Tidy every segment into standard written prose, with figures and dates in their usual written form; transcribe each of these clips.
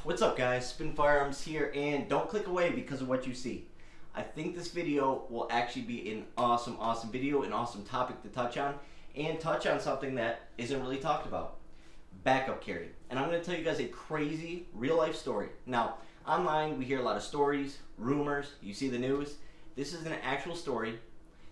What's up, guys? Spin Firearms here, and don't click away because of what you see. I think this video will actually be an awesome video, an awesome topic to touch on, and touch on something that isn't really talked about. Backup carry. And I'm going to tell you guys a crazy real-life story. Now, online we hear a lot of stories, rumors, you see the news. This is an actual story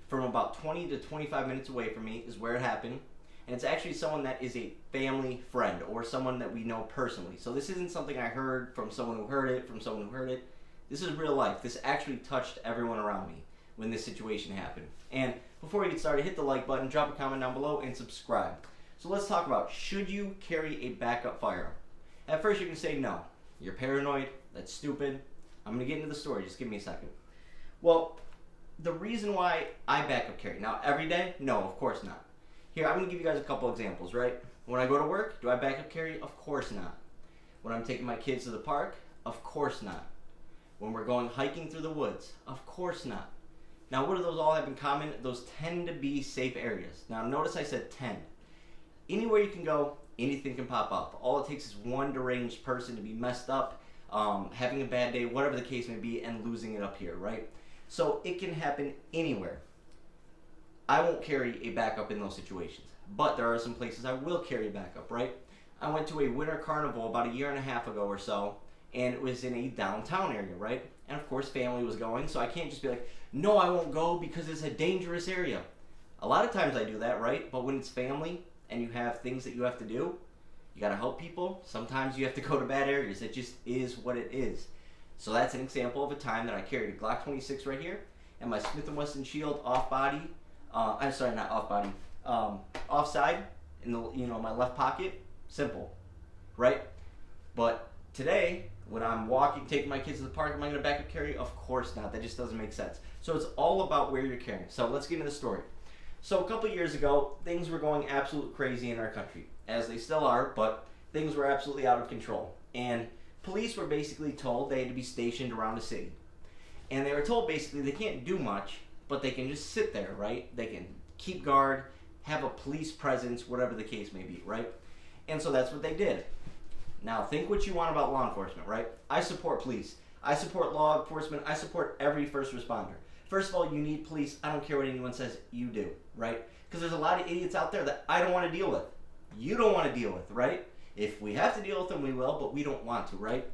from about 20 to 25 minutes away from me is where it happened. And it's actually someone that is a family friend or someone that we know personally. So this isn't something I heard from someone who heard it, from someone who heard it. This is real life. This actually touched everyone around me when this situation happened. And before we get started, hit the like button, drop a comment down below, and subscribe. So let's talk about, should you carry a backup firearm? At first you can say no. You're paranoid. That's stupid. I'm going to get into the story. Just give me a second. Well, the reason why I backup carry. Now, every day? No, of course not. Here, I'm going to give you guys a couple examples, right? When I go to work, do I backup carry? Of course not. When I'm taking my kids to the park? Of course not. When we're going hiking through the woods? Of course not. Now, what do those all have in common? Those tend to be safe areas. Now, notice I said tend. Anywhere you can go, anything can pop up. All it takes is one deranged person to be messed up, having a bad day, whatever the case may be, and losing it up here, right? So it can happen anywhere. I won't carry a backup in those situations, but there are some places I will carry a backup, right? I went to a winter carnival about a year and a half ago or so, and it was in a downtown area, right? And of course family was going, so I can't just be like, no, I won't go because it's a dangerous area. A lot of times I do that, right? But when it's family and you have things that you have to do, you gotta help people. Sometimes you have to go to bad areas. It just is what it is. So that's an example of a time that I carried a Glock 26 right here and my Smith & Wesson Shield off-body. I'm sorry, not off-body. Offside in the my left pocket. Simple, right? But today, when I'm walking, taking my kids to the park, am I going to backup carry? Of course not. That just doesn't make sense. So it's all about where you're carrying. So let's get into the story. So a couple years ago, things were going absolute crazy in our country, as they still are, but things were absolutely out of control. And police were basically told they had to be stationed around the city. And they were told basically they can't do much, but they can just sit there, right? They can keep guard, have a police presence, whatever the case may be, right? And so that's what they did. Now, think what you want about law enforcement, right? I support police. I support law enforcement. I support every first responder. First of all, you need police. I don't care what anyone says. You do, right? Because there's a lot of idiots out there that I don't want to deal with. You don't want to deal with, right? If we have to deal with them, we will, but we don't want to, right?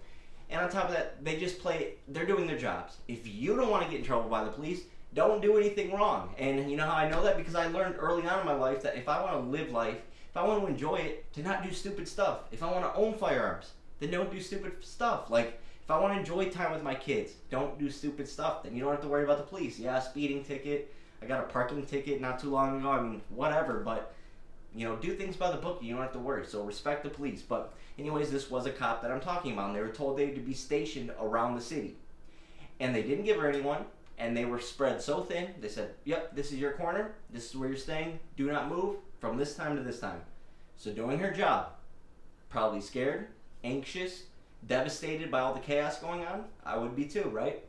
And on top of that, they're doing their jobs. If you don't want to get in trouble by the police, don't do anything wrong. And you know how I know that? Because I learned early on in my life that if I want to live life, if I want to enjoy it, to not do stupid stuff. If I want to own firearms, then don't do stupid stuff. Like, if I want to enjoy time with my kids, don't do stupid stuff. Then you don't have to worry about the police. Yeah, speeding ticket. I got a parking ticket not too long ago. I mean, whatever. But, do things by the book. You don't have to worry. So respect the police. But anyways, this was a cop that I'm talking about. And they were told they had to be stationed around the city. And they didn't give her anyone. And they were spread so thin, they said, yep, this is your corner, this is where you're staying, do not move from this time to this time. So doing her job, probably scared, anxious, devastated by all the chaos going on. I would be too, right?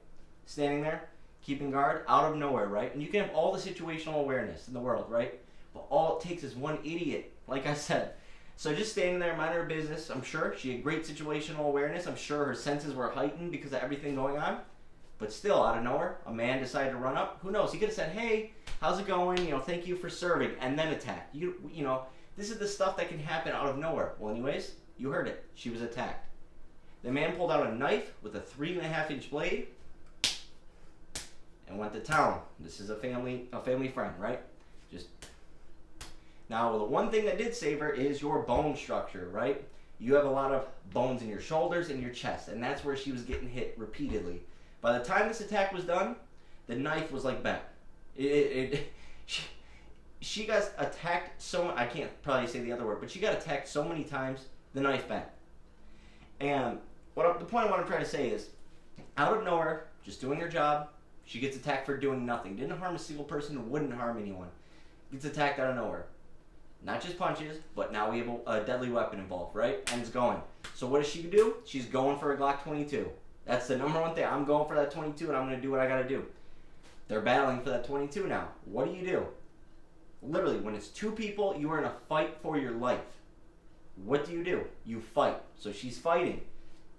Standing there, keeping guard, out of nowhere, right? And you can have all the situational awareness in the world, right? But all it takes is one idiot, like I said. So just standing there, minding her business, I'm sure she had great situational awareness. I'm sure her senses were heightened because of everything going on. But still, out of nowhere, a man decided to run up. Who knows? He could have said, hey, how's it going? Thank you for serving, and then attacked. This is the stuff that can happen out of nowhere. Well, anyways, you heard it. She was attacked. The man pulled out a knife with a 3.5-inch blade and went to town. This is a family friend, right? Now, the one thing that did save her is your bone structure, right? You have a lot of bones in your shoulders and your chest, and that's where she was getting hit repeatedly. By the time this attack was done, the knife was like bent. She got attacked so, I can't probably say the other word, but she got attacked so many times, the knife bent. And the point of what I'm trying to say is, out of nowhere, just doing her job, she gets attacked for doing nothing. Didn't harm a single person, wouldn't harm anyone. Gets attacked out of nowhere. Not just punches, but now we have a deadly weapon involved, right? And it's going. So what does she do? She's going for a Glock 22. That's the number one thing. I'm going for that 22 and I'm going to do what I got to do. They're battling for that 22 now. What do? Literally, when it's two people, you are in a fight for your life. What do? You fight. So she's fighting.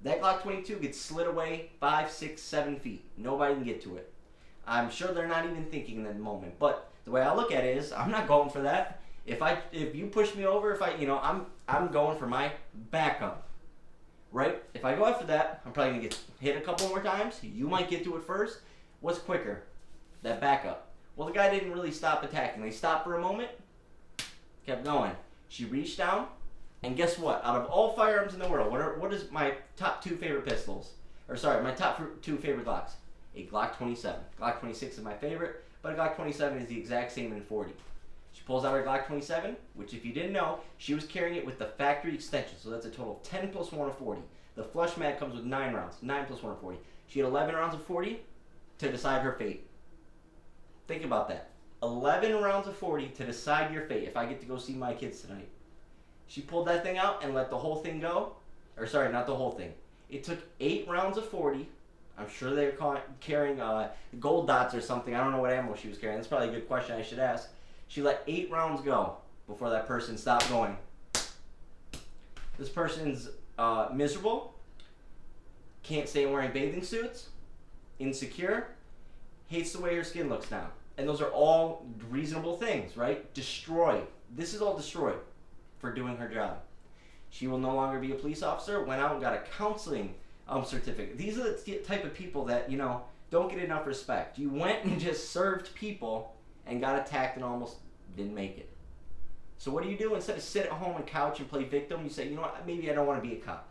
That Glock 22 gets slid away 5, 6, 7 feet. Nobody can get to it. I'm sure they're not even thinking in that moment. But the way I look at it is, I'm not going for that. If you push me over, I'm going for my backup. Right? If I go after that, I'm probably gonna get hit a couple more times. You might get to it first. What's quicker? That backup. Well, the guy didn't really stop attacking. They stopped for a moment, kept going. She reached down, and guess what? Out of all firearms in the world, what is my top 2 favorite pistols? Or sorry, my top 2 favorite Glocks? A Glock 27. Glock 26 is my favorite, but a Glock 27 is the exact same in 40. She pulls out her Glock 27, which if you didn't know, she was carrying it with the factory extension, so that's a total of 10 plus 1 of 40. The flush mag comes with 9 rounds, 9 plus 1 of 40. She had 11 rounds of 40 to decide her fate. Think about that. 11 rounds of 40 to decide your fate if I get to go see my kids tonight. She pulled that thing out and let the whole thing go. Or sorry, not the whole thing. It took 8 rounds of 40. I'm sure they were carrying gold dots or something. I don't know what ammo she was carrying. That's probably a good question I should ask. She let 8 rounds go before that person stopped going. This person's miserable, can't stay wearing bathing suits, insecure, hates the way her skin looks now. And those are all reasonable things, right? Destroyed. This is all destroyed for doing her job. She will no longer be a police officer, went out and got a counseling certificate. These are the type of people that, don't get enough respect. You went and just served people and got attacked and almost didn't make it. So what do? Instead of sit at home and couch and play victim, you say, you know what, maybe I don't want to be a cop.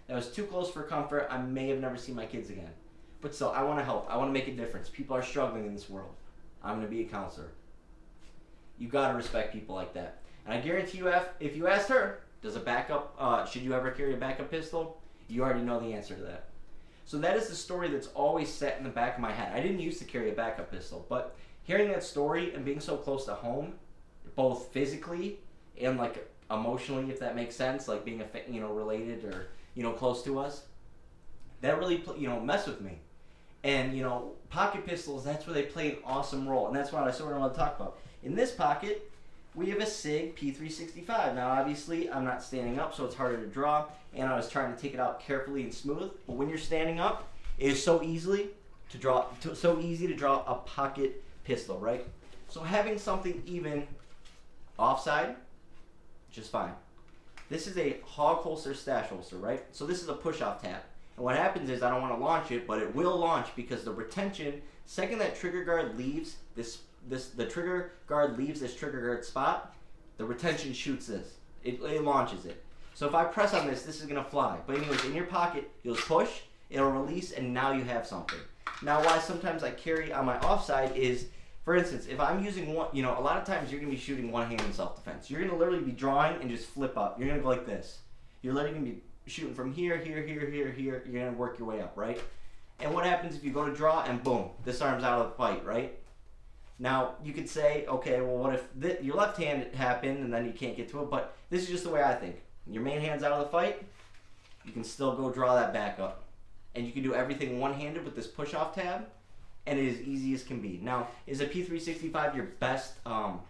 That was too close for comfort. I may have never seen my kids again. But still, I want to help. I want to make a difference. People are struggling in this world. I'm going to be a counselor. You got to respect people like that. And I guarantee you, if you asked her, should you ever carry a backup pistol? You already know the answer to that. So that is the story that's always set in the back of my head. I didn't used to carry a backup pistol, but hearing that story and being so close to home, both physically and like emotionally, if that makes sense, like being related or close to us, that really messed with me. And pocket pistols, that's where they play an awesome role, and that's what I sort of want to talk about. In this pocket, we have a SIG P365. Now, obviously, I'm not standing up, so it's harder to draw, and I was trying to take it out carefully and smooth. But when you're standing up, it is so easy to draw a pocket pistol, right? So having something even offside, just fine. This is a hog holster stash holster, right? So this is a push-off tab. And what happens is I don't want to launch it, but it will launch because the retention, second that trigger guard leaves the trigger guard leaves this trigger guard spot, the retention shoots this. It launches it. So if I press on this, this is going to fly. But anyways, in your pocket, you'll push, it'll release, and now you have something. Now, why sometimes I carry on my offside is, for instance, if I'm using one, a lot of times you're going to be shooting one hand in self-defense. You're going to literally be drawing and just flip up. You're going to go like this. You're literally going to be shooting from here, here, here, here, here. You're going to work your way up, right? And what happens if you go to draw and boom, this arm's out of the fight, right? Now, you could say, okay, well, what if your left hand happened and then you can't get to it? But this is just the way I think. Your main hand's out of the fight, you can still go draw that back up. And you can do everything one-handed with this push-off tab, and it is easy as can be. Now, is a P365 your best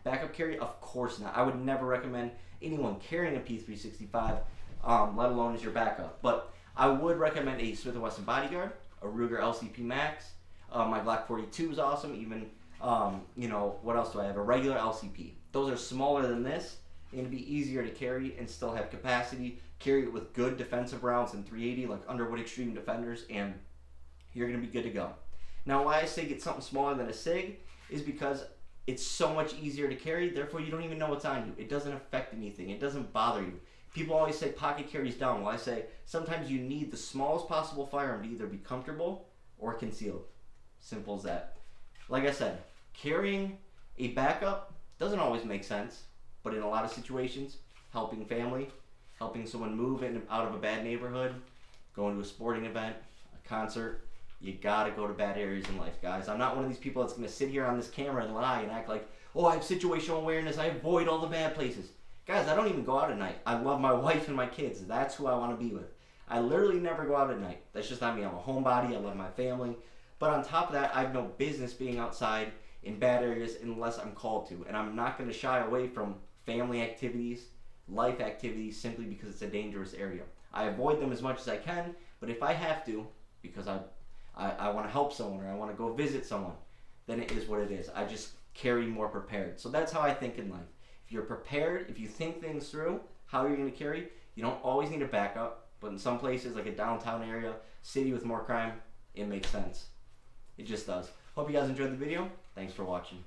backup carry? Of course not. I would never recommend anyone carrying a P365, let alone as your backup. But I would recommend a Smith & Wesson Bodyguard, a Ruger LCP Max. My Glock 42 is awesome. Even, what else do I have? A regular LCP. Those are smaller than this. They're going to be easier to carry and still have capacity. Carry it with good defensive rounds in 380, like Underwood Extreme Defenders, and you're going to be good to go. Now, why I say get something smaller than a SIG is because it's so much easier to carry, therefore you don't even know what's on you. It doesn't affect anything. It doesn't bother you. People always say pocket carries down. Well, I say sometimes you need the smallest possible firearm to either be comfortable or concealed. Simple as that. Like I said, carrying a backup doesn't always make sense, but in a lot of situations, helping family, helping someone move out of a bad neighborhood, going to a sporting event, a concert, you gotta go to bad areas in life, guys. I'm not one of these people that's gonna sit here on this camera and lie and act like, oh, I have situational awareness, I avoid all the bad places. Guys, I don't even go out at night. I love my wife and my kids. That's who I want to be with. I literally never go out at night. That's just not me. I'm a homebody. I love my family. But on top of that, I have no business being outside in bad areas unless I'm called to. And I'm not going to shy away from family activities, life activities simply because it's a dangerous area. I avoid them as much as I can, but if I have to, because I want to help someone or I want to go visit someone, then it is what it is. I just carry more prepared. So that's how I think in life. If you're prepared, if you think things through, how you're going to carry, you don't always need a backup, but in some places like a downtown area, city with more crime, it makes sense. It just does. Hope you guys enjoyed the video. Thanks for watching.